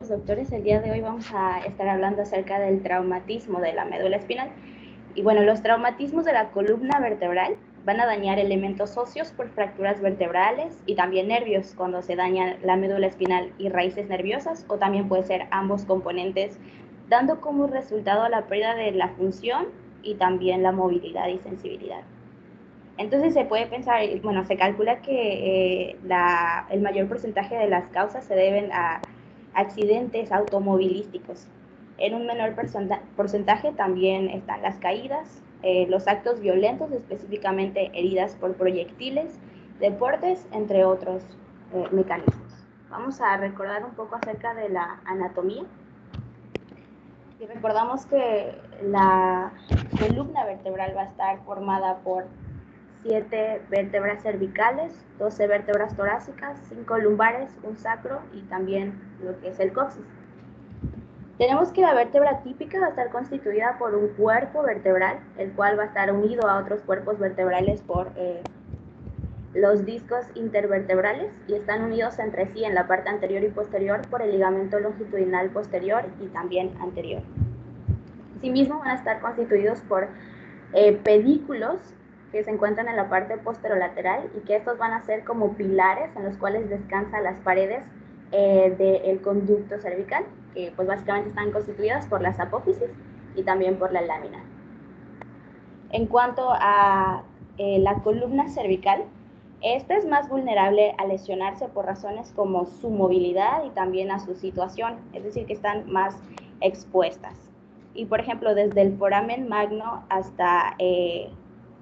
doctores, el día de hoy vamos a estar hablando acerca del traumatismo de la médula espinal. Y bueno, los traumatismos de la columna vertebral van a dañar elementos óseos por fracturas vertebrales y también nervios cuando se daña la médula espinal y raíces nerviosas, o también puede ser ambos componentes, dando como resultado la pérdida de la función y también la movilidad y sensibilidad. Entonces se puede pensar, bueno, se calcula que el mayor porcentaje de las causas se deben a accidentes automovilísticos. En un menor porcentaje también están las caídas, los actos violentos, específicamente heridas por proyectiles, deportes, entre otros mecanismos. Vamos a recordar un poco acerca de la anatomía. Y recordamos que la columna vertebral va a estar formada por 7 vértebras cervicales, 12 vértebras torácicas, 5 lumbares, un sacro y también lo que es el coxis. Tenemos que la vértebra típica va a estar constituida por un cuerpo vertebral, el cual va a estar unido a otros cuerpos vertebrales por los discos intervertebrales y están unidos entre sí en la parte anterior y posterior por el ligamento longitudinal posterior y también anterior. Asimismo van a estar constituidos por pedículos que se encuentran en la parte posterolateral y que estos van a ser como pilares en los cuales descansan las paredes del conducto cervical, que pues básicamente están constituidas por las apófisis y también por la lámina. En cuanto a la columna cervical, esta es más vulnerable a lesionarse por razones como su movilidad y también a su situación, es decir, que están más expuestas. Y por ejemplo, desde el foramen magno hasta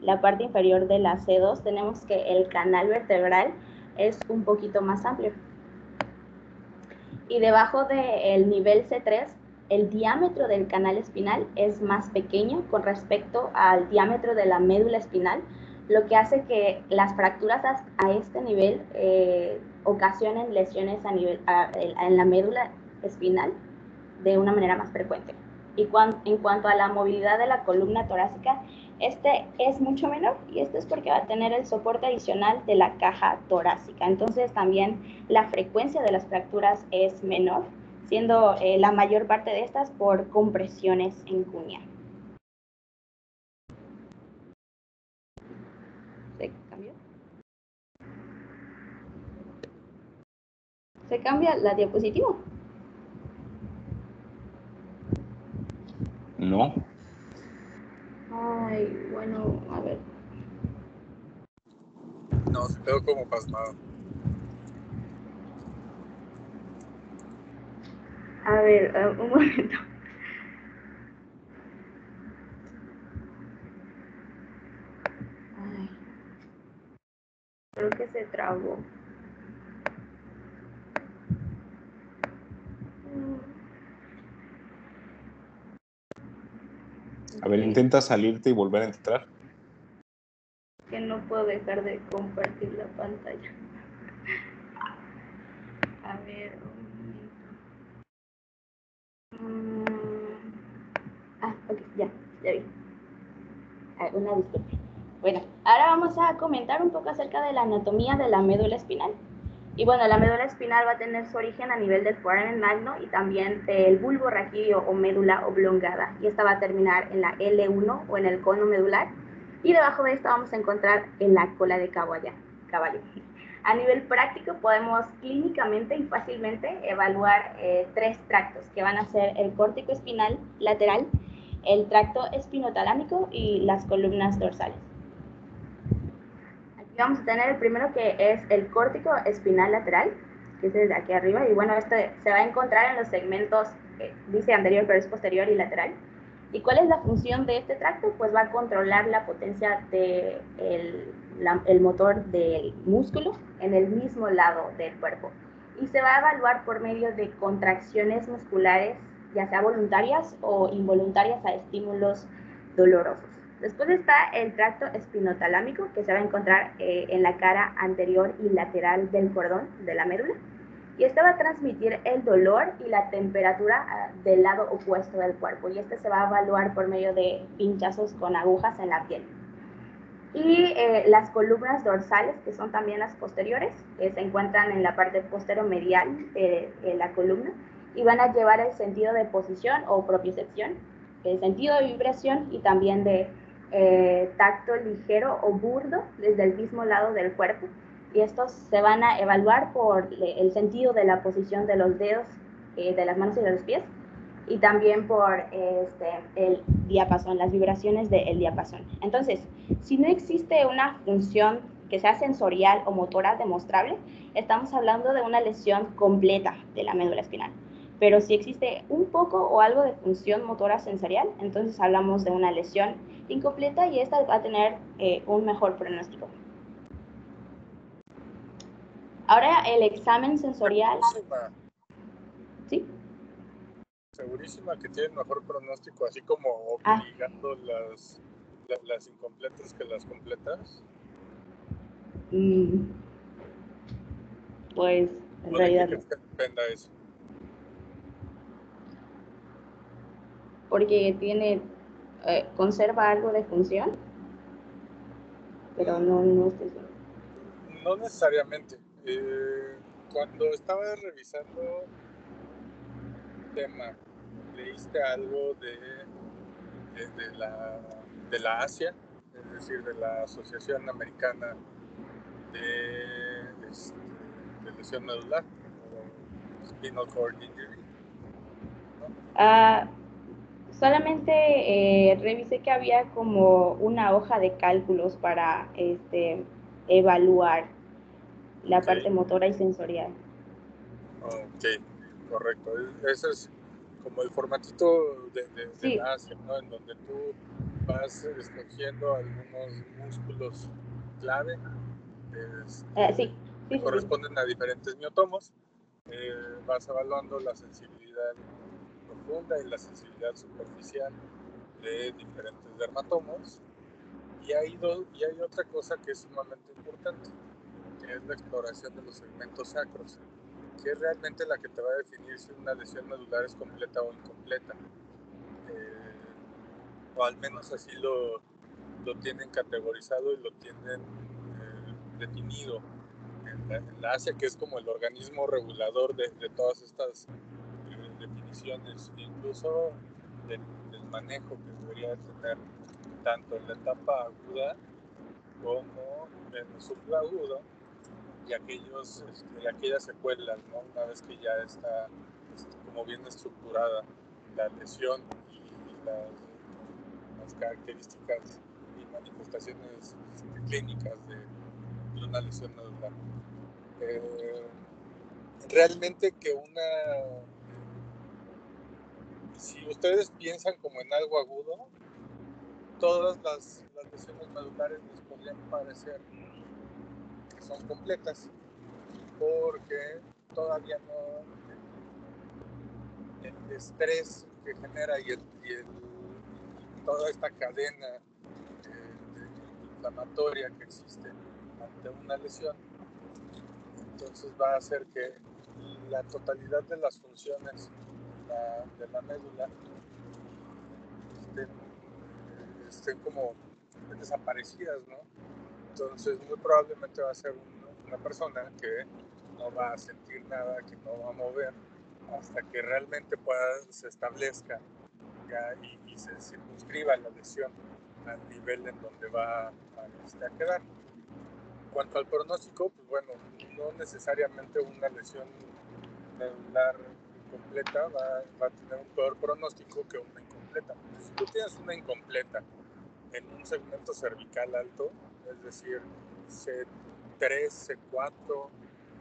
la parte inferior de la C2, tenemos que el canal vertebral es un poquito más amplio. Y debajo del nivel C3, el diámetro del canal espinal es más pequeño con respecto al diámetro de la médula espinal, lo que hace que las fracturas a este nivel ocasionen lesiones en la médula espinal de una manera más frecuente. Y en cuanto a la movilidad de la columna torácica, este es mucho menor y esto es porque va a tener el soporte adicional de la caja torácica. Entonces también la frecuencia de las fracturas es menor, siendo la mayor parte de estas por compresiones en cuña. ¿Se cambió? ¿Se cambia la diapositiva? No. Ay, bueno, a ver. No, se quedó como pasmado. A ver, un momento. Ay, creo que se trabó. A ver, intenta salirte y volver a entrar. Que no puedo dejar de compartir la pantalla. A ver, un momento. Ok, ya vi. Una disculpa. Bueno, ahora vamos a comentar un poco acerca de la anatomía de la médula espinal. Y bueno, la médula espinal va a tener su origen a nivel del foramen magno y también del bulbo raquídeo o médula oblongada. Y esta va a terminar en la L1 o en el cono medular. Y debajo de esta vamos a encontrar en la cola de caballo. A nivel práctico podemos clínicamente y fácilmente evaluar 3 tractos que van a ser el córtico espinal lateral, el tracto espinotalámico y las columnas dorsales. Aquí vamos a tener el primero que es el córtico espinal lateral, que es desde aquí arriba, y bueno, este se va a encontrar en los segmentos, dice anterior, pero es posterior y lateral. ¿Y cuál es la función de este tracto? Pues va a controlar la potencia del motor del músculo en el mismo lado del cuerpo. Y se va a evaluar por medio de contracciones musculares, ya sea voluntarias o involuntarias a estímulos dolorosos. Después está el tracto espinotalámico, que se va a encontrar en la cara anterior y lateral del cordón de la médula. Y este va a transmitir el dolor y la temperatura del lado opuesto del cuerpo. Y este se va a evaluar por medio de pinchazos con agujas en la piel. Y las columnas dorsales, que son también las posteriores, se encuentran en la parte posteromedial de la columna. y van a llevar el sentido de posición o propiocepción, el sentido de vibración y también de tacto ligero o burdo desde el mismo lado del cuerpo. Y estos se van a evaluar por el sentido de la posición de los dedos, de las manos y de los pies, y también por el diapasón, las vibraciones del diapasón. Entonces, si no existe una función que sea sensorial o motora demostrable, estamos hablando de una lesión completa de la médula espinal. Pero si existe un poco o algo de función motora sensorial, entonces hablamos de una lesión incompleta y esta va a tener un mejor pronóstico. Ahora el examen sensorial. ¿Sí? Segurísima que tienen mejor pronóstico, así como obligando las incompletas que las completas. Pues en realidad no. Que dependa eso. Porque conserva algo de función, pero no estoy seguro. No necesariamente. Cuando estaba revisando el tema, leíste algo de la ASIA, es decir, de la Asociación Americana de lesión medular, o spinal cord injury, ¿no? Solamente revisé que había como una hoja de cálculos para evaluar la parte motora y sensorial. Ok, correcto. Ese es como el formatito de la ASIA, ¿no? En donde tú vas escogiendo algunos músculos clave que corresponden a diferentes miotomos. Vas evaluando la sensibilidad profunda y la sensibilidad superficial de diferentes dermatomos. Y hay otra cosa que es sumamente importante, que es la exploración de los segmentos sacros, que es realmente la que te va a definir si una lesión medular es completa o incompleta. O al menos así lo tienen categorizado y lo tienen definido en la ASIA, que es como el organismo regulador de todas estas definiciones, incluso del manejo que debería tener tanto en la etapa aguda como en el subagudo y aquellas secuelas, ¿no? Una vez que ya está como bien estructurada la lesión y las características y manifestaciones clínicas de una lesión medular. Realmente que si ustedes piensan como en algo agudo, todas las lesiones medulares les podrían parecer que son completas, porque todavía no el estrés que genera y toda esta cadena inflamatoria que existe ante una lesión, entonces va a hacer que la totalidad de las funciones de la médula estén como desaparecidas, ¿no? Entonces muy probablemente va a ser una persona que no va a sentir nada, que no va a mover hasta que realmente se establezca ya y se circunscriba la lesión al nivel en donde va a quedar. En cuanto al pronóstico, pues bueno, no necesariamente una lesión medular incompleta va a tener un peor pronóstico que una incompleta. Si tú tienes una incompleta en un segmento cervical alto, es decir, C3, C4,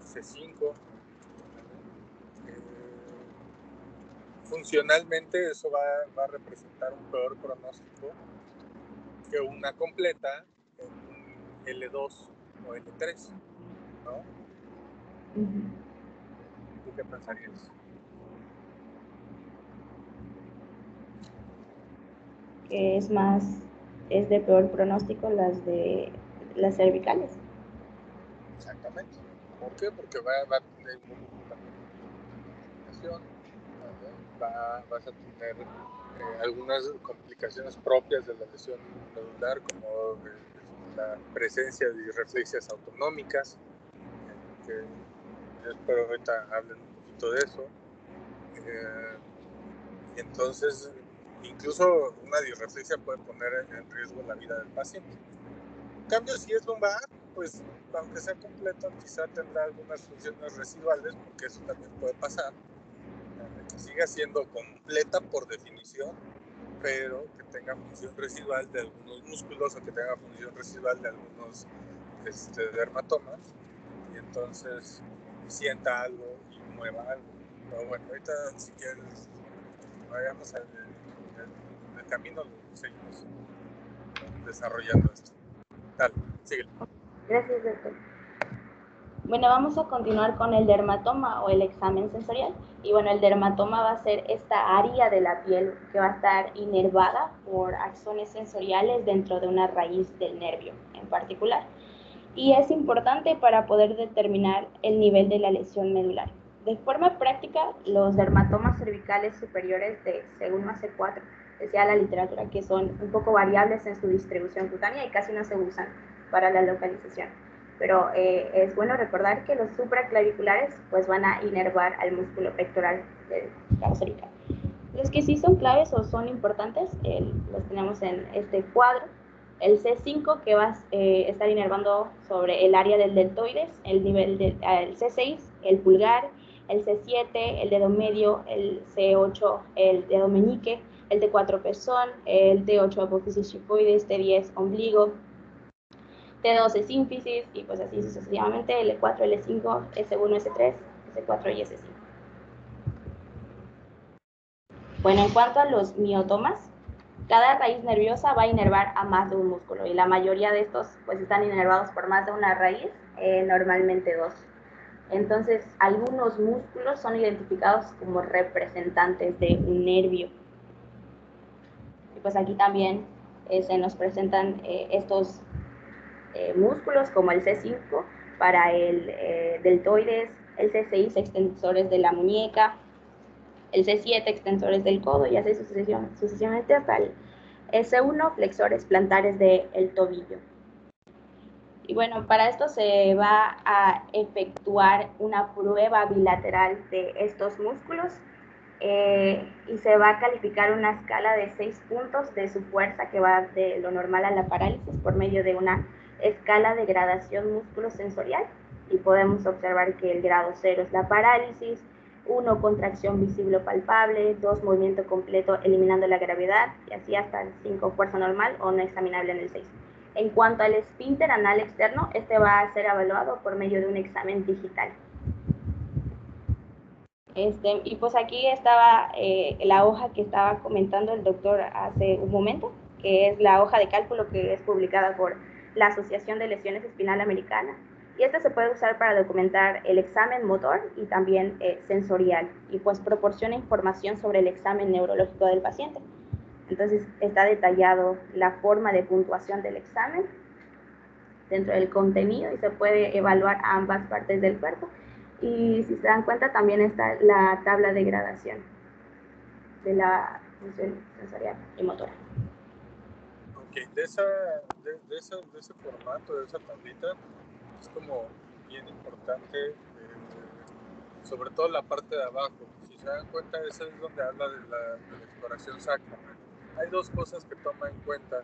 C5, funcionalmente eso va a representar un peor pronóstico que una completa en un L2 o L3, ¿no? ¿Tú qué pensarías? Que es de peor pronóstico las cervicales. Exactamente. ¿Por qué? Porque va a tener complicación, vas a tener algunas complicaciones propias de la lesión medular, como la presencia de disreflexias autonómicas, que espero ahorita hablen un poquito de eso. Y entonces, incluso una disreflexia puede poner en riesgo la vida del paciente. En cambio, si es lumbar, pues aunque sea completo, quizá tendrá algunas funciones residuales, porque eso también puede pasar, que siga siendo completa por definición, pero que tenga función residual de algunos músculos o que tenga función residual de algunos dermatomas, y entonces sienta algo y mueva algo. Pero bueno, ahorita si quieres vayamos al el camino, seguimos desarrollando esto. Dale, síguele. Gracias, doctor. Bueno, vamos a continuar con el dermatoma o el examen sensorial. Y bueno, el dermatoma va a ser esta área de la piel que va a estar inervada por axones sensoriales dentro de una raíz del nervio en particular. Y es importante para poder determinar el nivel de la lesión medular. De forma práctica, los dermatomas cervicales superiores según AC4, decía la literatura, que son un poco variables en su distribución cutánea y casi no se usan para la localización. Pero es bueno recordar que los supraclaviculares pues van a inervar al músculo pectoral del cabo cervical. Los que sí son claves o son importantes, los tenemos en este cuadro. El C5 que va a estar inervando sobre el área del deltoides, el nivel del C6, el pulgar, el C7, el dedo medio, el C8, el dedo meñique, el T4 pezón, el T8 apófisis chifoides, T10 ombligo, T12 sínfisis y pues así sucesivamente, L4, L5, S1, S3, S4 y S5. Bueno, en cuanto a los miotomas, cada raíz nerviosa va a inervar a más de un músculo y la mayoría de estos pues están inervados por más de una raíz, normalmente dos. Entonces, algunos músculos son identificados como representantes de un nervio. Y pues aquí también se nos presentan estos músculos como el C5 para el deltoides, el C6 extensores de la muñeca, el C7 extensores del codo y así sucesivamente hasta el S1 flexores plantares del tobillo. Y bueno, para esto se va a efectuar una prueba bilateral de estos músculos y se va a calificar una escala de 6 puntos de su fuerza que va de lo normal a la parálisis por medio de una escala de gradación músculo-sensorial y podemos observar que el grado 0 es la parálisis, 1 contracción visible o palpable, 2 movimiento completo eliminando la gravedad y así hasta el 5 fuerza normal o no examinable en el 6. En cuanto al esfínter anal externo, este va a ser evaluado por medio de un examen digital. Y pues aquí estaba la hoja que estaba comentando el doctor hace un momento, que es la hoja de cálculo que es publicada por la Asociación de Lesiones Espinal Americana. Y esta se puede usar para documentar el examen motor y también sensorial, y pues proporciona información sobre el examen neurológico del paciente. Entonces está detallado la forma de puntuación del examen dentro del contenido y se puede evaluar ambas partes del cuerpo. Y si se dan cuenta, también está la tabla de gradación de la función sensorial y motora. Ok, de ese formato, de esa tablita, es como bien importante, sobre todo la parte de abajo. Si se dan cuenta, esa es donde habla de la exploración sacra. Hay dos cosas que toma en cuenta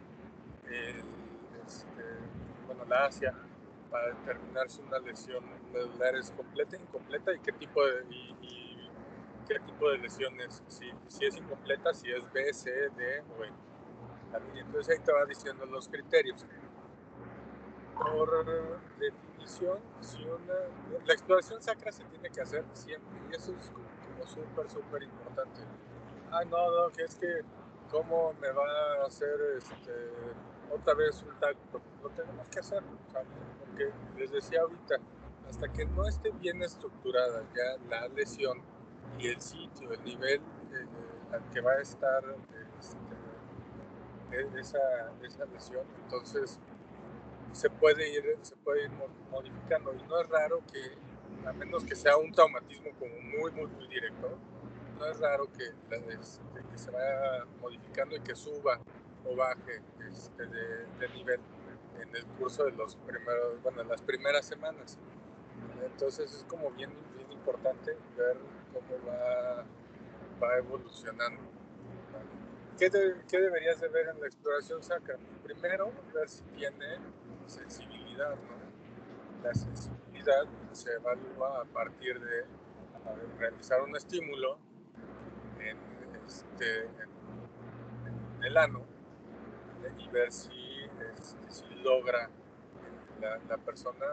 la ASIA para determinar si una lesión medular es completa, incompleta y qué tipo de lesiones, si es incompleta, si es B, C, D o E. Entonces ahí te va diciendo los criterios. Por definición, la exploración sacra se tiene que hacer siempre y eso es como súper importante. No, que es que cómo me va a hacer otra vez un tag, lo tenemos que hacer, ¿sabes? Porque les decía ahorita, hasta que no esté bien estructurada ya la lesión y el sitio, el nivel al que va a estar esa lesión, entonces se puede ir modificando. Y no es raro que, a menos que sea un traumatismo como muy directo, no es raro que se vaya modificando y que suba o baje de nivel en el curso de las primeras semanas. Entonces es como bien importante ver cómo va va evolucionando. ¿Qué deberías de ver en la exploración sacra? Primero, ver si tiene sensibilidad, ¿no? La sensibilidad se evalúa a partir de realizar un estímulo en el ano y ver si logra la persona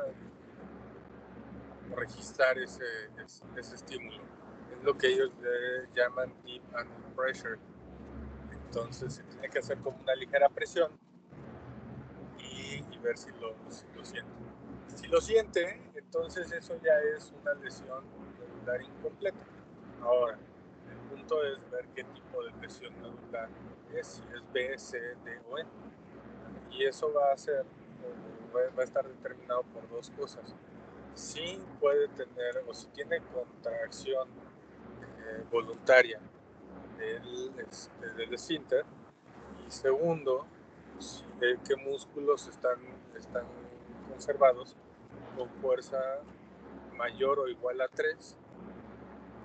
registrar ese estímulo. Es lo que ellos llaman deep anal pressure. Entonces se tiene que hacer como una ligera presión y ver si lo siente. Si lo siente, entonces eso ya es una lesión medular incompleta. Ahora, el punto es ver qué tipo de lesión medular es, si es B, C, D o E. Y eso va a estar determinado por dos cosas. Si puede tener, o si tiene contracción voluntaria del esfínter, y segundo, qué músculos están conservados con fuerza mayor o igual a 3,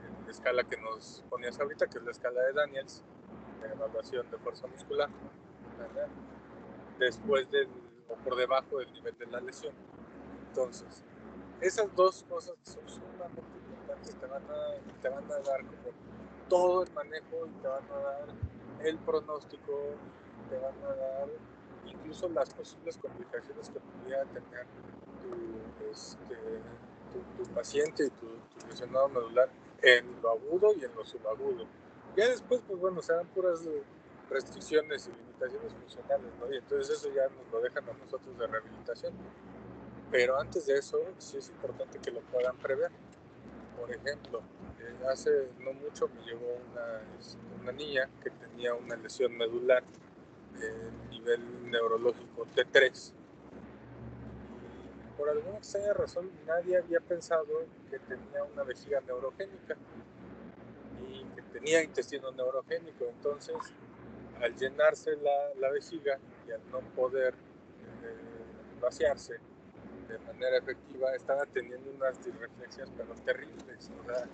en la escala que nos ponías ahorita, que es la escala de Daniels, de evaluación de fuerza muscular, ¿verdad? Después o por debajo del nivel de la lesión. Entonces, esas dos cosas son sumamente importantes, te van a dar como todo el manejo y te van a dar el pronóstico, te van a dar incluso las posibles complicaciones que pudiera tener tu paciente y tu lesionado medular en lo agudo y en lo subagudo. Ya después, pues bueno, serán puras restricciones y limitaciones funcionales, ¿no? Y entonces eso ya nos lo dejan a nosotros de rehabilitación. Pero antes de eso, sí es importante que lo puedan prever. Por ejemplo, hace no mucho me llegó una niña que tenía una lesión medular de nivel neurológico T3. Por alguna extraña razón, nadie había pensado que tenía una vejiga neurogénica y que tenía intestino neurogénico. Entonces, al llenarse la vejiga y al no poder vaciarse de manera efectiva, estaba teniendo unas disreflexias pero terribles. O sea,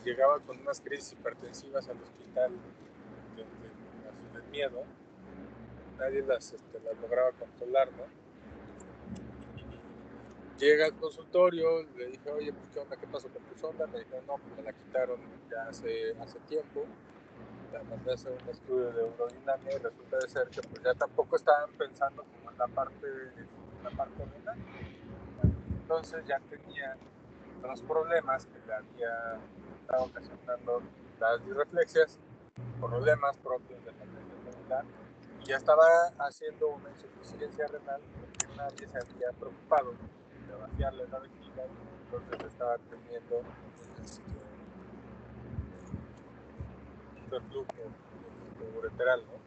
llegaba con unas crisis hipertensivas al hospital del miedo. Nadie las lograba controlar, ¿no? Llega al consultorio, le dije, oye, pues ¿qué onda? ¿Qué pasó con tu sonda? Me dijeron, no, pues me la quitaron ya hace tiempo. La mandé a hacer un estudio de urodinamia y resulta de ser que pues ya tampoco estaban pensando como en la parte renal. Entonces ya tenía los problemas que le había estado ocasionando las disreflexias, problemas propios de la presión medular, y ya estaba haciendo una insuficiencia renal porque nadie se había preocupado de vaciarle la vejiga, entonces estaba teniendo un reflujo ureteral, ¿no?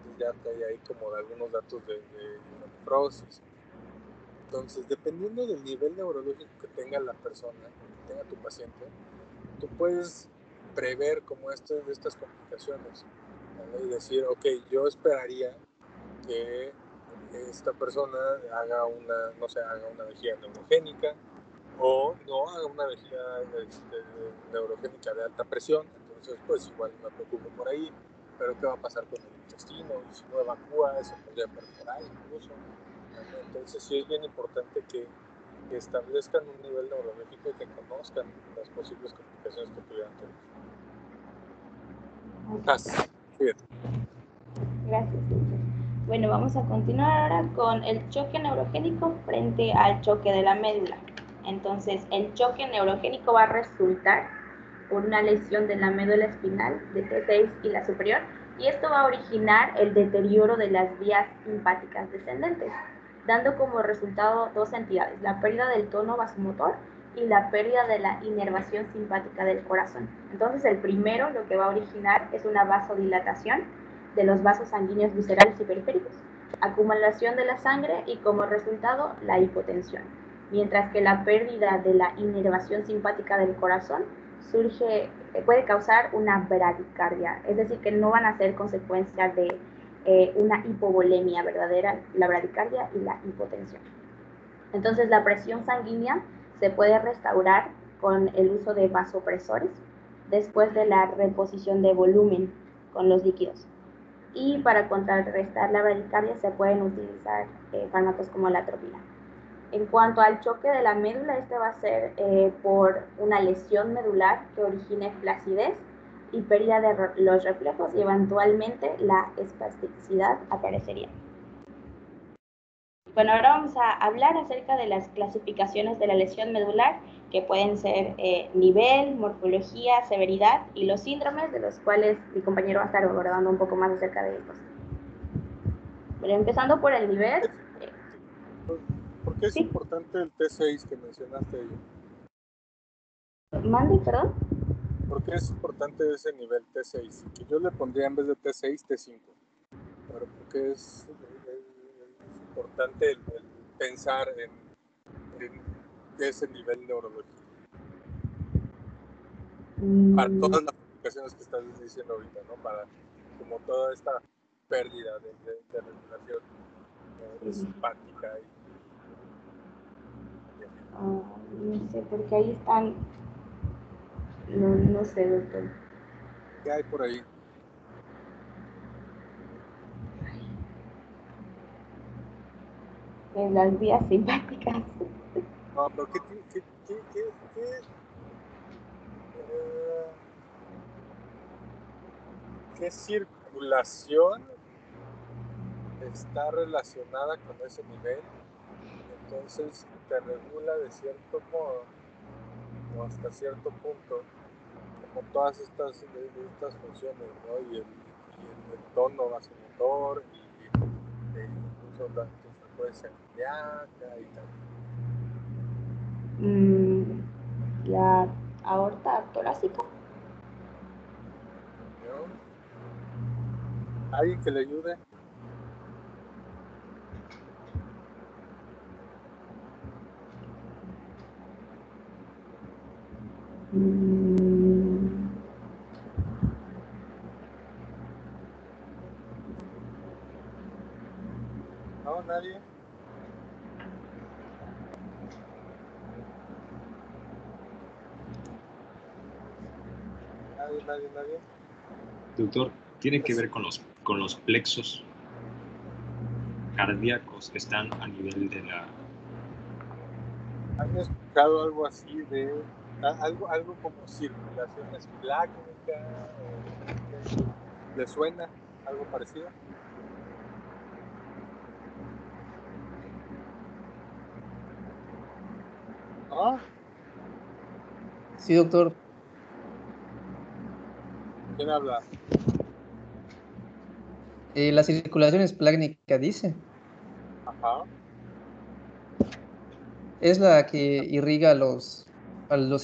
Entonces ya hay ahí como algunos datos de nefrosis. Entonces, dependiendo del nivel neurológico que tenga la persona, que tenga tu paciente, tú puedes prever como estas complicaciones, ¿vale? Y decir, ok, yo esperaría que esta persona haga una vejiga neurogénica o no haga una vejiga neurogénica de alta presión. Entonces, pues igual me preocupo por ahí, pero ¿qué va a pasar con el intestino? Y si no evacúa, se podría perforar incluso. Entonces sí es bien importante que establezcan un nivel neurológico y que conozcan las posibles complicaciones que pudieran tener. Gracias. Bueno, vamos a continuar ahora con el choque neurogénico frente al choque de la médula. Entonces, el choque neurogénico va a resultar por una lesión de la médula espinal de T6 y la superior, y esto va a originar el deterioro de las vías simpáticas descendentes, dando como resultado dos entidades: la pérdida del tono vasomotor y la pérdida de la inervación simpática del corazón. Entonces, el primero lo que va a originar es una vasodilatación de los vasos sanguíneos viscerales y periféricos, acumulación de la sangre y como resultado la hipotensión, mientras que la pérdida de la inervación simpática del corazón puede causar una bradicardia, es decir, que no van a ser consecuencias de una hipovolemia verdadera, la bradicardia y la hipotensión. Entonces, la presión sanguínea se puede restaurar con el uso de vasopresores, después de la reposición de volumen con los líquidos. Y para contrarrestar la bradicardia se pueden utilizar fármacos como la atropina. En cuanto al choque de la médula, este va a ser por una lesión medular que origine flacidez y pérdida de los reflejos, y eventualmente la espasticidad aparecería. Bueno, ahora vamos a hablar acerca de las clasificaciones de la lesión medular, que pueden ser nivel, morfología, severidad y los síndromes, de los cuales mi compañero va a estar abordando un poco más acerca de estos. Pero empezando por el nivel. ¿Por qué es Sí. importante el T6 que mencionaste ahí? Mande, perdón. ¿Por qué es importante ese nivel T6? Que yo le pondría en vez de T6, T5. Pero ¿por qué es importante el pensar en ese nivel neurológico? Para todas las aplicaciones que estás diciendo ahorita, ¿no? Para como toda esta pérdida de regulación simpática. No sé, porque ahí están. No sé, doctor. ¿Qué hay por ahí? En las vías simpáticas. No, pero ¿qué circulación está relacionada con ese nivel? Entonces te regula de cierto modo o hasta cierto punto como todas estas funciones, ¿no? Y el tono vasomotor y incluso tu frecuencia cardíaca y tal. La aorta torácica. ¿No? ¿Alguien que le ayude? ¿No? ¿Nadie? ¿Nadie? Doctor, tiene que ver con los plexos cardíacos que están a nivel de la... ¿Han escuchado algo así de algo como circulación esplácnica? ¿Le suena algo parecido? ¿Ah? Sí, doctor. ¿Quién habla? La circulación esplácnica, dice. Ajá. Es la que irriga a los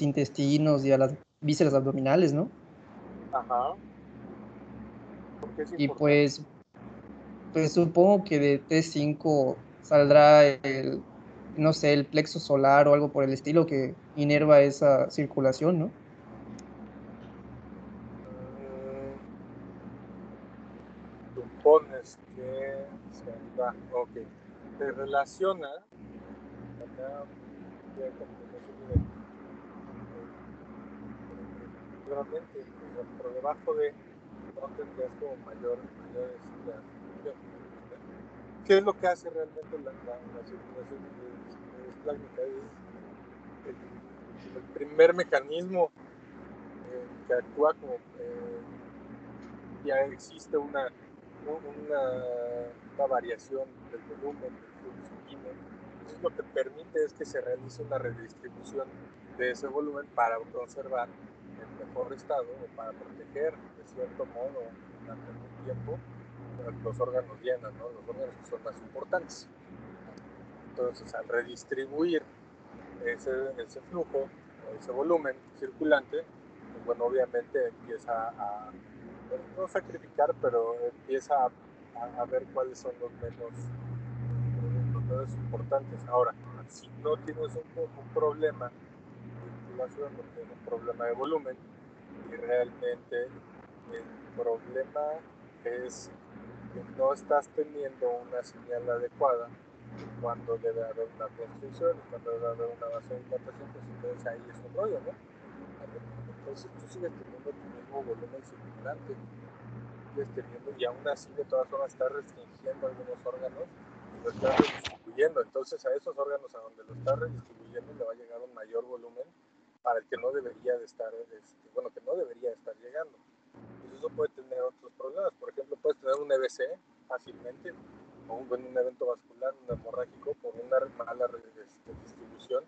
intestinos y a las vísceras abdominales, ¿no? Ajá. ¿Por qué es Y importante? pues supongo que de T5 saldrá no sé, el plexo solar o algo por el estilo que inerva esa circulación, ¿no? Supones que se da. Ok. Se relaciona. Acá voy a componer realmente por debajo de no tendrías como mayor ¿qué es lo que hace realmente la circulación esplácnica? Es el primer mecanismo que actúa como ya existe una variación del volumen del flujo sanguíneo. Entonces lo que permite es que se realice una redistribución de ese volumen para conservar el mejor estado o para proteger de cierto modo durante algún tiempo los órganos llenos, ¿no? Los órganos que son más importantes. Entonces al redistribuir ese flujo o ese volumen circulante, pues bueno, obviamente empieza a no sacrificar, pero empieza a ver cuáles son los menos importantes. Ahora, si no tienes un problema de circulación, no tienes un problema de volumen, y realmente el problema es que no estás teniendo una señal adecuada cuando debe haber una constricción y cuando debe haber una vasodilatación, pues entonces ahí es un rollo, ¿no? entonces tú sigues teniendo tu mismo volumen circulante, sigues teniendo, y aún así de todas formas estás restringiendo algunos órganos y lo estás redistribuyendo. Entonces a esos órganos a donde lo estás redistribuyendo le va a llegar un mayor volumen para el que no debería de estar, que no debería estar llegando. Entonces eso puede tener otros problemas. Por ejemplo, puedes tener un EBC fácilmente, o un evento vascular, un hemorrágico, por una mala distribución,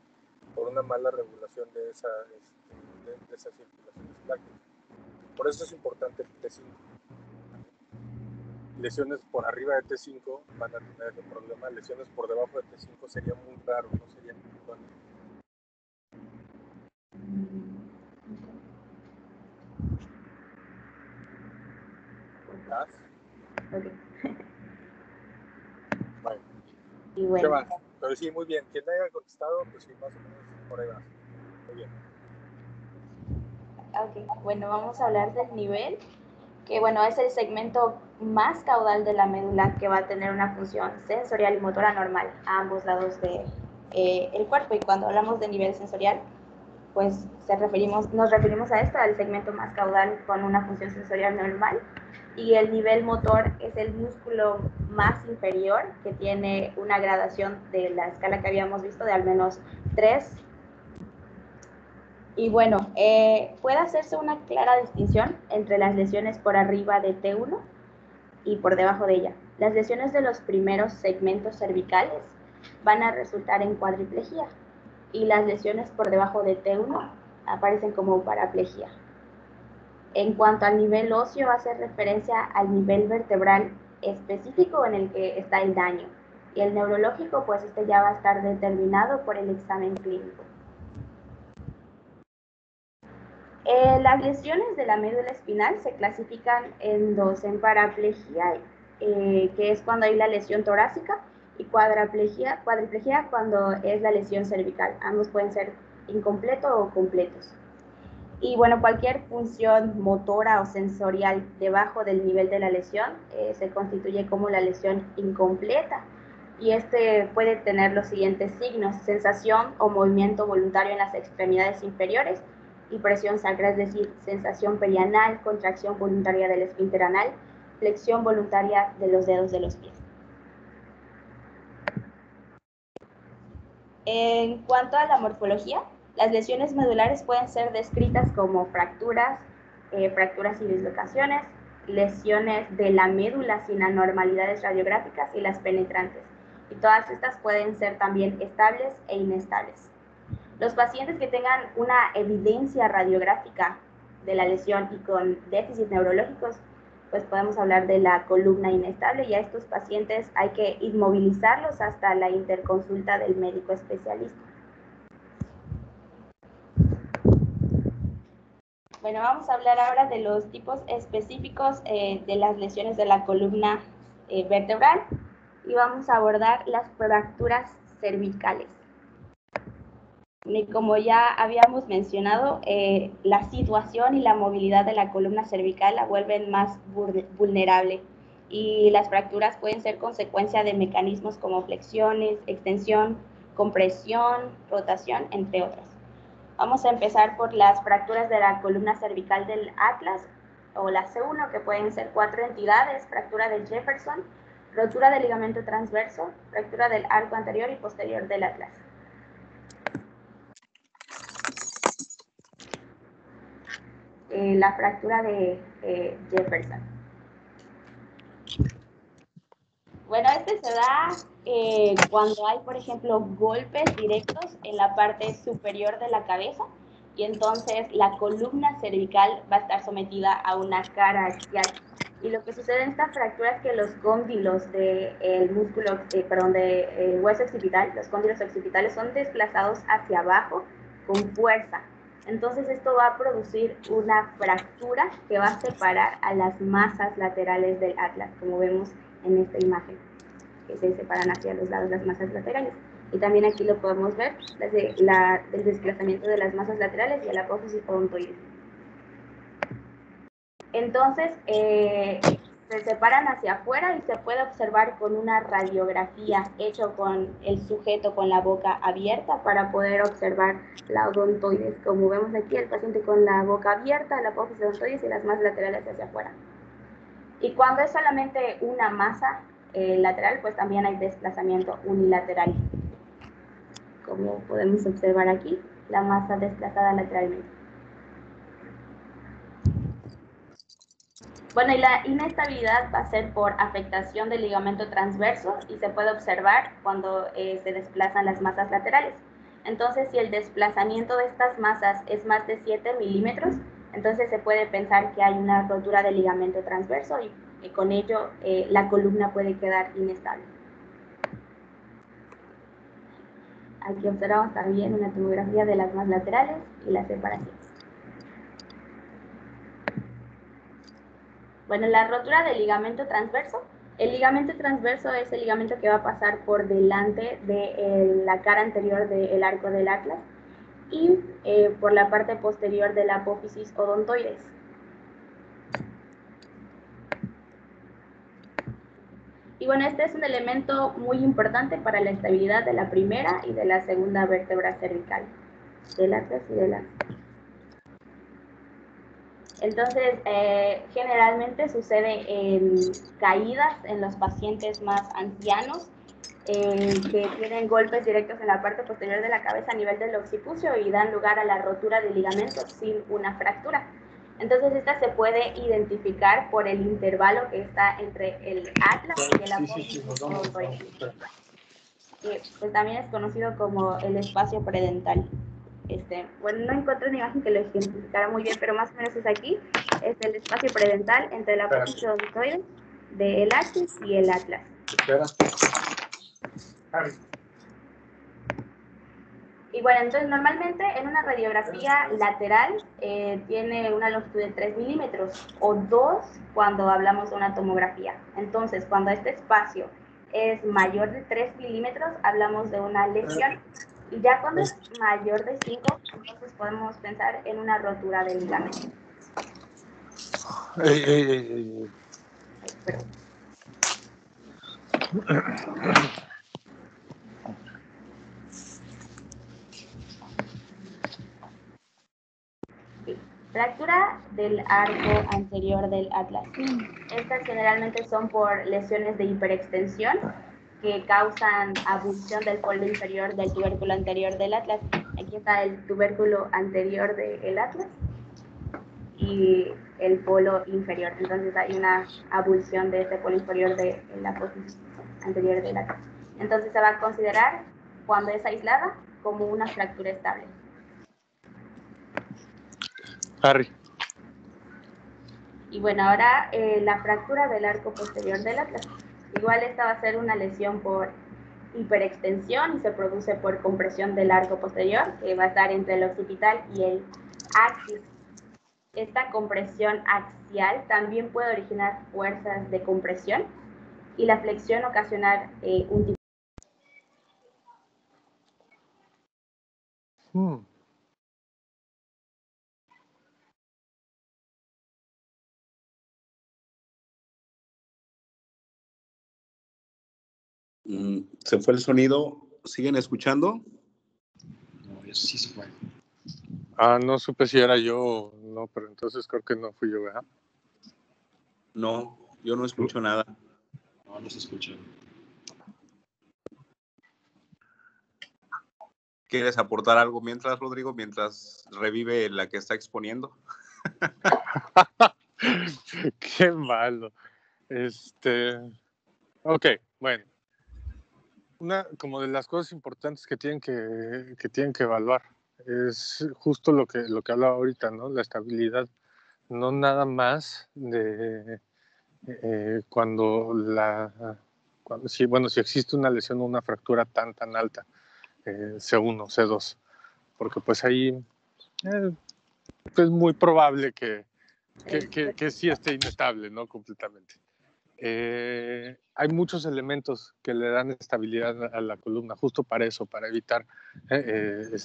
por una mala regulación de esa circulación pláquicas. Por eso es importante el T5. Lesiones por arriba de T5 van a tener ese problema. Lesiones por debajo de T5 sería muy raro, no sería muy bueno. ¿Estás? Ok. Bueno. Y bueno. ¿Qué más? Pero sí, muy bien. Quien haya contestado, pues sí, más o menos por ahí va. Muy bien. Ok, bueno, vamos a hablar del nivel, que bueno, es el segmento más caudal de la médula que va a tener una función sensorial y motora normal a ambos lados de el cuerpo. Y cuando hablamos de nivel sensorial, pues nos referimos a esto, al segmento más caudal con una función sensorial normal. Y el nivel motor es el músculo más inferior, que tiene una gradación de la escala que habíamos visto de al menos 3. Y bueno, puede hacerse una clara distinción entre las lesiones por arriba de T1 y por debajo de ella. Las lesiones de los primeros segmentos cervicales van a resultar en cuadriplejía y las lesiones por debajo de T1 aparecen como paraplegia. En cuanto al nivel óseo, hace referencia al nivel vertebral específico en el que está el daño. Y el neurológico, pues este ya va a estar determinado por el examen clínico. Las lesiones de la médula espinal se clasifican en dos, en paraplegia, que es cuando hay la lesión torácica, y cuadriplegia cuando es la lesión cervical. Ambos pueden ser incompletos o completos. Y bueno, cualquier función motora o sensorial debajo del nivel de la lesión se constituye como la lesión incompleta. Y puede tener los siguientes signos: sensación o movimiento voluntario en las extremidades inferiores y presión sacra, es decir, sensación perianal, contracción voluntaria del esfínter anal, flexión voluntaria de los dedos de los pies. En cuanto a la morfología, las lesiones medulares pueden ser descritas como fracturas y dislocaciones, lesiones de la médula sin anormalidades radiográficas y las penetrantes. Y todas estas pueden ser también estables e inestables. Los pacientes que tengan una evidencia radiográfica de la lesión y con déficits neurológicos, pues podemos hablar de la columna inestable, y a estos pacientes hay que inmovilizarlos hasta la interconsulta del médico especialista. Bueno, vamos a hablar ahora de los tipos específicos de las lesiones de la columna vertebral, y vamos a abordar las fracturas cervicales. Y como ya habíamos mencionado, la situación y la movilidad de la columna cervical la vuelven más vulnerable, y las fracturas pueden ser consecuencia de mecanismos como flexiones, extensión, compresión, rotación, entre otras. Vamos a empezar por las fracturas de la columna cervical del atlas o la C1, que pueden ser 4 entidades: fractura de Jefferson, rotura del ligamento transverso, fractura del arco anterior y posterior del atlas. La fractura de Jefferson. Bueno, se da cuando hay, por ejemplo, golpes directos en la parte superior de la cabeza, y entonces la columna cervical va a estar sometida a una cara axial. Y lo que sucede en esta fractura es que los cóndilos del músculo, del hueso occipital, los cóndilos occipitales son desplazados hacia abajo con fuerza. Entonces esto va a producir una fractura que va a separar a las masas laterales del atlas, como vemos en esta imagen, que se separan hacia los lados las masas laterales. Y también aquí lo podemos ver, desde el desplazamiento de las masas laterales y el apófisis odontoide. Entonces, se separan hacia afuera y se puede observar con una radiografía hecho con el sujeto con la boca abierta para poder observar la odontoides. Como vemos aquí, el paciente con la boca abierta, la apófisis odontoides y las más laterales hacia afuera. Y cuando es solamente una masa lateral, pues también hay desplazamiento unilateral. Como podemos observar aquí, la masa desplazada lateralmente. Bueno, y la inestabilidad va a ser por afectación del ligamento transverso y se puede observar cuando se desplazan las masas laterales. Entonces, si el desplazamiento de estas masas es más de 7 milímetros, entonces se puede pensar que hay una rotura del ligamento transverso y con ello la columna puede quedar inestable. Aquí observamos también una tomografía de las masas laterales y la separación. Bueno, la rotura del ligamento transverso. El ligamento transverso es el ligamento que va a pasar por delante de la cara anterior del arco del atlas y por la parte posterior de la apófisis odontoides. Y bueno, este es un elemento muy importante para la estabilidad de la primera y de la segunda vértebra cervical, del atlas y del atlas. Entonces, generalmente sucede en caídas en los pacientes más ancianos que tienen golpes directos en la parte posterior de la cabeza a nivel del occipucio y dan lugar a la rotura de ligamentos sin una fractura. Entonces, esta se puede identificar por el intervalo que está entre el atlas y el apófisis odontoides, que pues también es conocido como el espacio predental. Bueno, no encontré una imagen que lo ejemplificara muy bien, pero más o menos es aquí, es el espacio predental entre la apófisis odontoides del axis y el atlas. Y bueno, entonces normalmente en una radiografía lateral tiene una longitud de 3 milímetros o 2 cuando hablamos de una tomografía. Entonces, cuando este espacio es mayor de 3 milímetros, hablamos de una lesión. Y ya cuando es mayor de 5, entonces podemos pensar en una rotura del ligamento. Perdón. Fractura del arco anterior del atlas. Estas generalmente son por lesiones de hiperextensión que causan abulsión del polo inferior del tubérculo anterior del atlas. Aquí está el tubérculo anterior del atlas y el polo inferior. Entonces hay una abulsión de este polo inferior de la apófisis anterior del atlas. Entonces se va a considerar, cuando es aislada, como una fractura estable. Harry. Y bueno, ahora la fractura del arco posterior del atlas. Igual esta va a ser una lesión por hiperextensión y se produce por compresión del arco posterior, que va a estar entre el occipital y el axis. Esta compresión axial también puede originar fuerzas de compresión y la flexión ocasionar un tipo. Se fue el sonido. ¿Siguen escuchando? No, eso sí se fue. No supe si era yo o no, pero entonces creo que no fui yo, ¿verdad? No, yo no escucho nada. No, no se escucha. ¿Quieres aportar algo mientras, Rodrigo, mientras revive la que está exponiendo? Qué malo. Ok, bueno. Una como de las cosas importantes que tienen que evaluar es justo lo que hablaba ahorita, ¿no? La estabilidad, no nada más de cuando si existe una lesión o una fractura tan alta, C1, C2, porque pues ahí es muy probable que sí esté inestable, ¿no? Completamente. Hay muchos elementos que le dan estabilidad a la columna, justo para eso, para evitar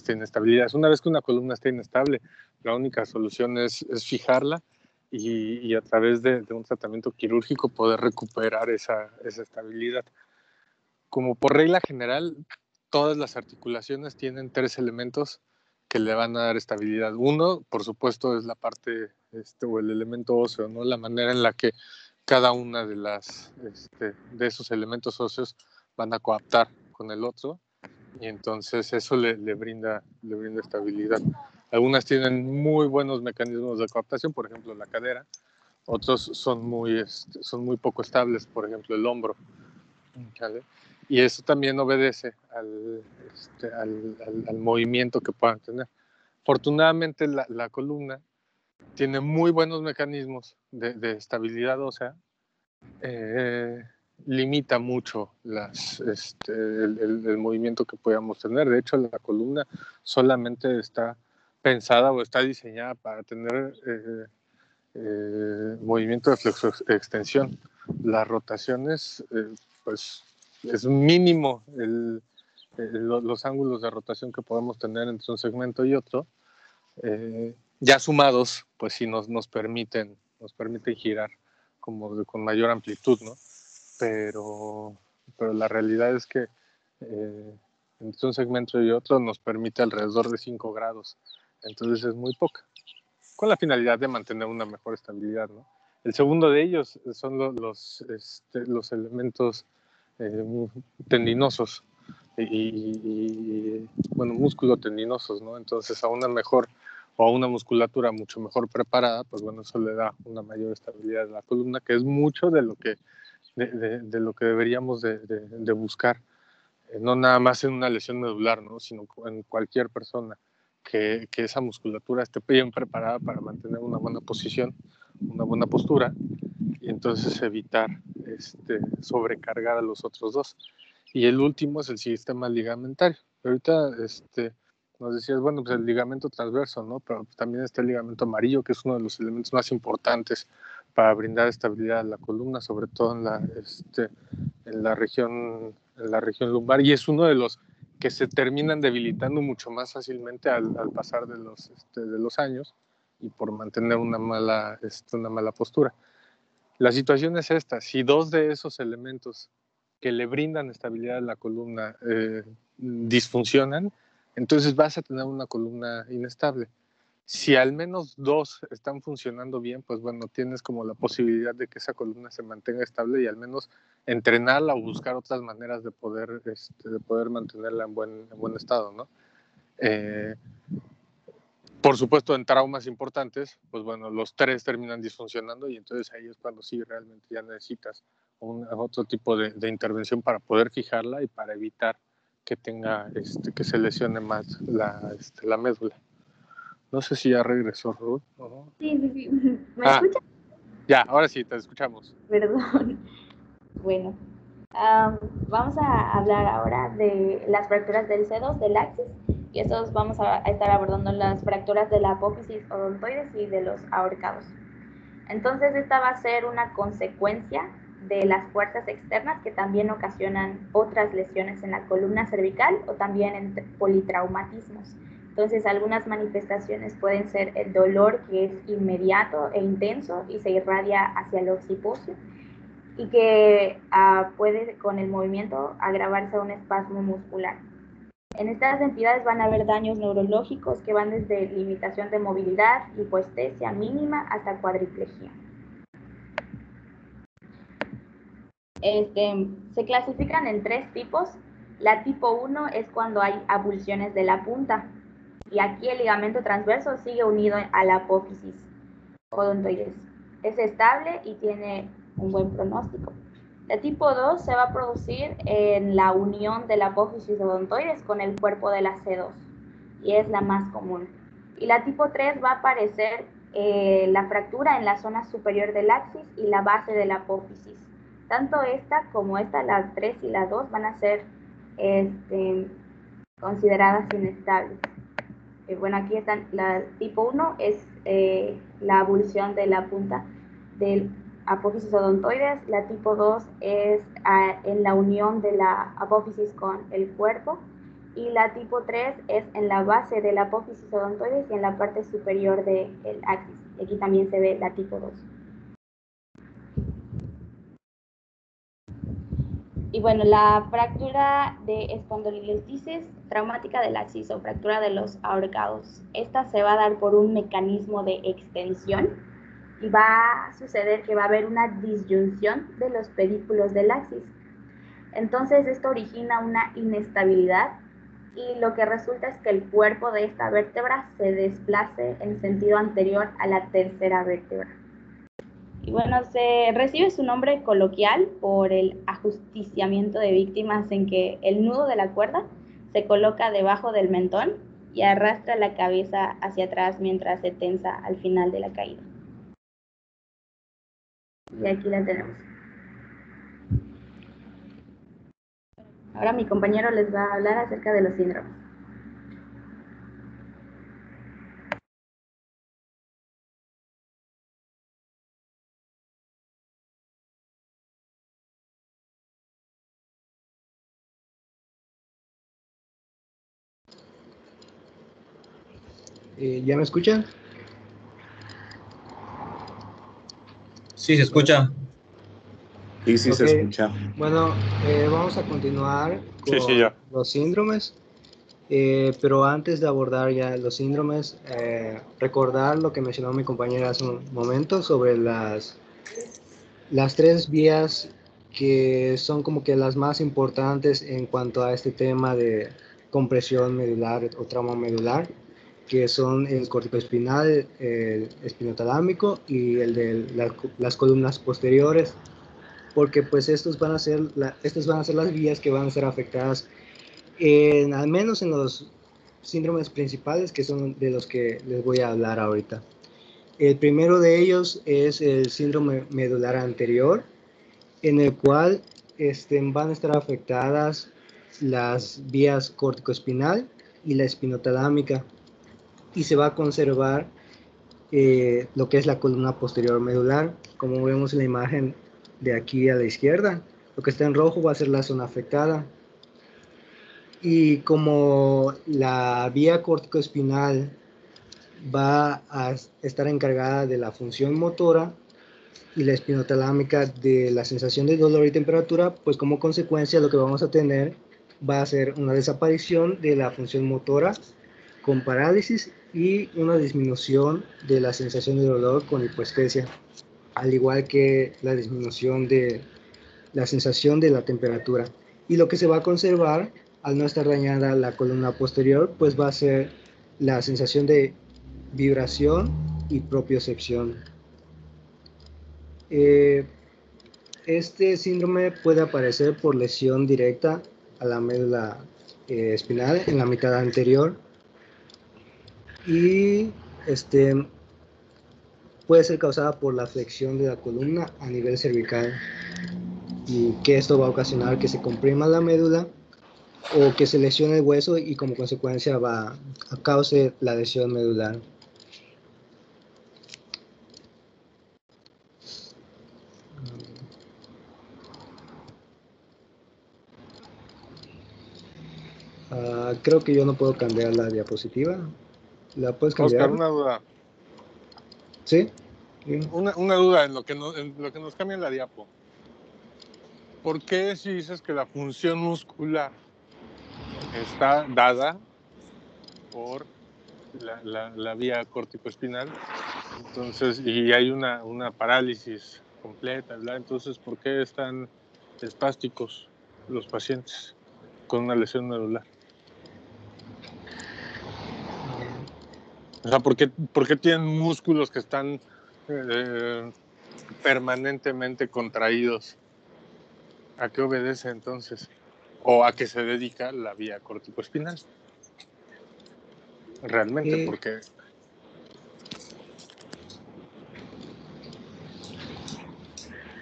inestabilidades. Una vez que una columna esté inestable, la única solución es fijarla y a través de un tratamiento quirúrgico poder recuperar esa estabilidad. Como por regla general, todas las articulaciones tienen 3 elementos que le van a dar estabilidad. Uno, por supuesto, es la parte o el elemento óseo, ¿no? La manera en la que cada una de esos elementos óseos van a coaptar con el otro, y entonces eso le brinda estabilidad. Algunas tienen muy buenos mecanismos de coaptación, por ejemplo la cadera. Otros son muy poco estables, por ejemplo el hombro, ¿vale? Y eso también obedece al movimiento que puedan tener. Afortunadamente la columna tiene muy buenos mecanismos de estabilidad ósea. Limita mucho el movimiento que podamos tener. De hecho, la columna solamente está pensada o está diseñada para tener movimiento de flexo-extensión. Las rotaciones, pues es mínimo los ángulos de rotación que podemos tener entre un segmento y otro. Ya sumados, pues sí nos permiten girar con mayor amplitud, ¿no? Pero la realidad es que entre un segmento y otro nos permite alrededor de 5 grados. Entonces es muy poca, con la finalidad de mantener una mejor estabilidad, ¿no? El segundo de ellos son los elementos tendinosos y bueno, músculo-tendinosos, ¿no? Entonces a una mejor o a una musculatura mucho mejor preparada, pues bueno, eso le da una mayor estabilidad a la columna, que es mucho de lo que deberíamos de buscar, no nada más en una lesión medular, ¿no? Sino en cualquier persona, que esa musculatura esté bien preparada para mantener una buena posición, una buena postura, y entonces evitar sobrecargar a los otros dos. Y el último es el sistema ligamentario. Ahorita nos decías, bueno, pues el ligamento transverso, ¿no? Pero también está el ligamento amarillo, que es uno de los elementos más importantes para brindar estabilidad a la columna, sobre todo en la región lumbar, y es uno de los que se terminan debilitando mucho más fácilmente al pasar de los años y por mantener una mala postura. La situación es esta: si 2 de esos elementos que le brindan estabilidad a la columna disfuncionan, entonces vas a tener una columna inestable. Si al menos 2 están funcionando bien, pues bueno, tienes como la posibilidad de que esa columna se mantenga estable y al menos entrenarla o buscar otras maneras de poder mantenerla en buen estado, ¿no? Por supuesto, en traumas importantes, pues bueno, los 3 terminan disfuncionando, y entonces ahí es cuando sí realmente ya necesitas otro tipo de intervención para poder fijarla y para evitar que que se lesione más la médula. No sé si ya regresó, Ruth. ¿No? Sí. ¿Me escuchas? Ya, ahora sí, te escuchamos. Perdón. Bueno, vamos a hablar ahora de las fracturas del C2, del axis, y estos vamos a estar abordando las fracturas de la apófisis odontoides y de los ahorcados. Entonces, esta va a ser una consecuencia de las fuerzas externas que también ocasionan otras lesiones en la columna cervical o también en politraumatismos. Entonces, algunas manifestaciones pueden ser el dolor, que es inmediato e intenso y se irradia hacia el occipucio, y que puede con el movimiento agravarse a un espasmo muscular. En estas entidades van a haber daños neurológicos que van desde limitación de movilidad, hipoestesia mínima hasta cuadriplegia. Se clasifican en 3 tipos. La tipo 1 es cuando hay avulsiones de la punta, y aquí el ligamento transverso sigue unido a la apófisis odontoides. Es estable y tiene un buen pronóstico. La tipo 2 se va a producir en la unión de la apófisis odontoides con el cuerpo de la C2, y es la más común. Y la tipo 3 va a aparecer la fractura en la zona superior del axis y la base de la apófisis. Tanto esta como esta, la 3 y la 2, van a ser consideradas inestables. Bueno, aquí están. La tipo 1 es la avulsión de la punta del apófisis odontoides. La tipo 2 es en la unión de la apófisis con el cuerpo. Y la tipo 3 es en la base de la apófisis odontoides y en la parte superior del axis. Y aquí también se ve la tipo 2. Y bueno, la fractura de espondilolisis traumática del axis o fractura de los ahorcados. Esta se va a dar por un mecanismo de extensión y va a suceder que va a haber una disyunción de los pedículos del axis. Entonces esto origina una inestabilidad y lo que resulta es que el cuerpo de esta vértebra se desplace en sentido anterior a la tercera vértebra. Y bueno, se recibe su nombre coloquial por el ajusticiamiento de víctimas en que el nudo de la cuerda se coloca debajo del mentón y arrastra la cabeza hacia atrás mientras se tensa al final de la caída. Y aquí la tenemos. Ahora mi compañero les va a hablar acerca de los síndromes. ¿Ya me escuchan? Sí, se escucha. Sí, sí, se Ok. escucha. Bueno, vamos a continuar Sí, con ya. los síndromes, pero antes de abordar ya los síndromes, recordar lo que mencionó mi compañera hace un momento sobre las tres vías que son como que las más importantes en cuanto a este tema de compresión medular o trauma medular, que son el corticoespinal, el espinotalámico y el de las columnas posteriores, porque pues estas van a ser las vías que van a ser afectadas al menos en los síndromes principales, que son de los que les voy a hablar ahorita. El primero de ellos es el síndrome medular anterior, en el cual van a estar afectadas las vías corticoespinal y la espinotalámica, y se va a conservar lo que es la columna posterior medular, como vemos en la imagen de aquí a la izquierda. Lo que está en rojo va a ser la zona afectada. Y como la vía corticoespinal va a estar encargada de la función motora y la espinotalámica de la sensación de dolor y temperatura, pues como consecuencia lo que vamos a tener va a ser una desaparición de la función motora con parálisis y una disminución de la sensación de dolor con hipoestesia, al igual que la disminución de la sensación de la temperatura. Y lo que se va a conservar al no estar dañada la columna posterior, pues va a ser la sensación de vibración y propiocepción. Este síndrome puede aparecer por lesión directa a la médula espinal en la mitad anterior, y puede ser causada por la flexión de la columna a nivel cervical, y que esto va a ocasionar que se comprima la médula o que se lesione el hueso, y como consecuencia va a cause la lesión medular. Creo que yo no puedo cambiar la diapositiva. ¿La puedes cambiar? Oscar, una duda. ¿Sí? Una duda en lo que nos cambia la diapo. ¿Por qué si dices que la función muscular está dada por la vía corticoespinal, entonces, y hay una parálisis completa, ¿verdad? Entonces, ¿por qué están espásticos los pacientes con una lesión medular? O sea, ¿por qué tienen músculos que están permanentemente contraídos? ¿A qué obedece entonces? ¿O a qué se dedica la vía corticoespinal? Realmente, porque...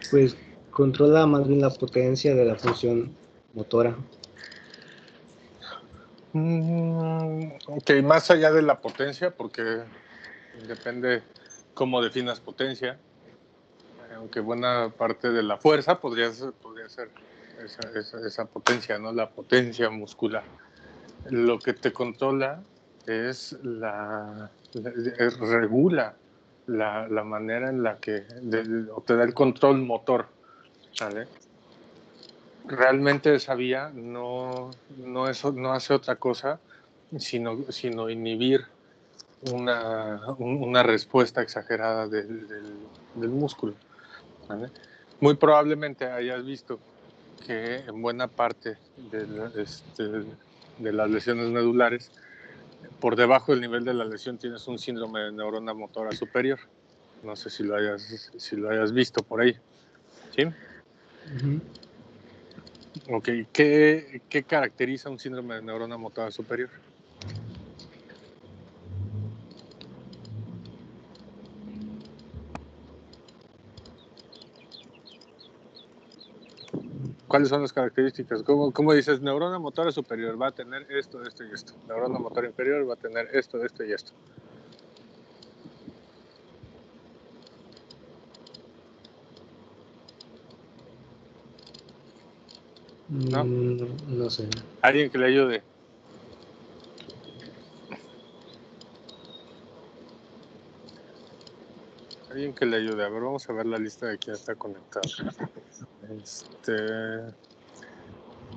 Pues controla más bien la potencia de la función motora. Ok, más allá de la potencia, porque depende cómo definas potencia, aunque buena parte de la fuerza podría ser esa potencia, ¿no? La potencia muscular. Lo que te controla es regula la manera en la que o te da el control motor, ¿sale? Realmente esa vía no hace otra cosa sino inhibir una respuesta exagerada del músculo, ¿vale? Muy probablemente hayas visto que en buena parte de las lesiones medulares, por debajo del nivel de la lesión tienes un síndrome de neurona motora superior. No sé si lo hayas visto por ahí. ¿Sí? Ujú. Ok, ¿qué caracteriza un síndrome de neurona motora superior? ¿Cuáles son las características? ¿Cómo dices? Neurona motora superior va a tener esto, esto y esto. Neurona motora inferior va a tener esto, esto y esto. ¿No? No sé. Alguien que le ayude. Alguien que le ayude. A ver, vamos a ver la lista de quién está conectado.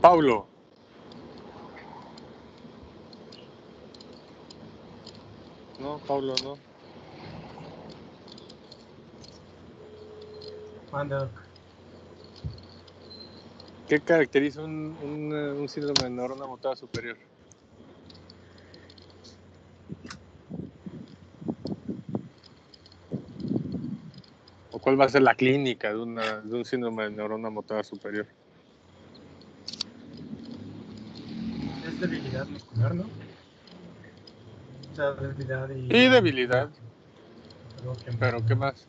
Paulo. No, Paulo, no. Manda. ¿Qué caracteriza un síndrome de neurona motora superior? ¿O cuál va a ser la clínica de un síndrome de neurona motora superior? Es debilidad muscular, ¿no? O sea, debilidad y... Y debilidad. Pero ¿Qué más?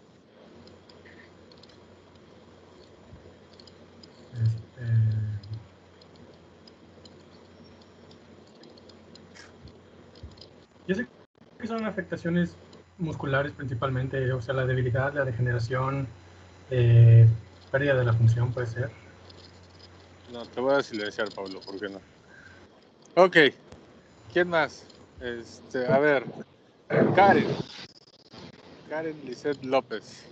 Yo sé que son afectaciones musculares principalmente, o sea, la debilidad, la degeneración, pérdida de la función puede ser. No, te voy a silenciar, Pablo, ¿por qué no? Ok, ¿quién más? A ver, Karen Lisset López.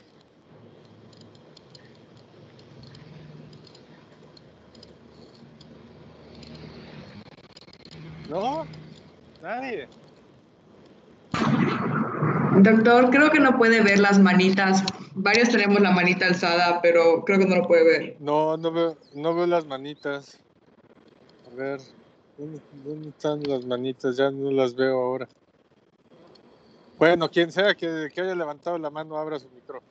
¿No? Nadie. Doctor, creo que no puede ver las manitas. Varios tenemos la manita alzada, pero creo que no lo puede ver. No veo las manitas. A ver, ¿dónde están las manitas? Ya no las veo ahora. Bueno, quien sea que haya levantado la mano, abra su micrófono.